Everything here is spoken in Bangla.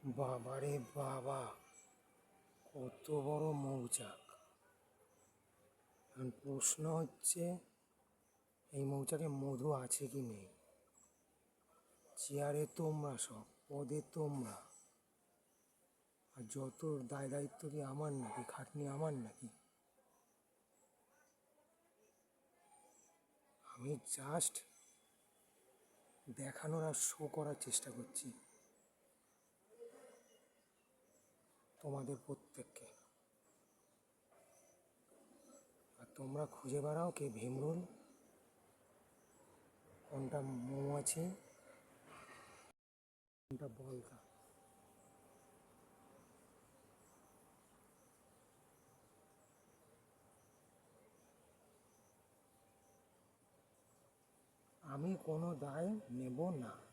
বাবারে বাবা, কত বড় মৌচাক! এখন প্রশ্ন হচ্ছে, এই মৌচাকে মধু আছে কি নেই? চেয়ারে তোমরা, সব পদে তোমরা, আর যত দায় দায়িত্ব কি আমার নাকি? খাটনি আমার নাকি? আমি জাস্ট দেখানোর আর শো করার চেষ্টা করছি তোমাদের প্রত্যেককে। আর তোমরা খুঁজে বেড়াও কে ভীমরুল, কোনটা মৌমাছি, কোনটা বলকা। আমি কোনো দায় নেব না।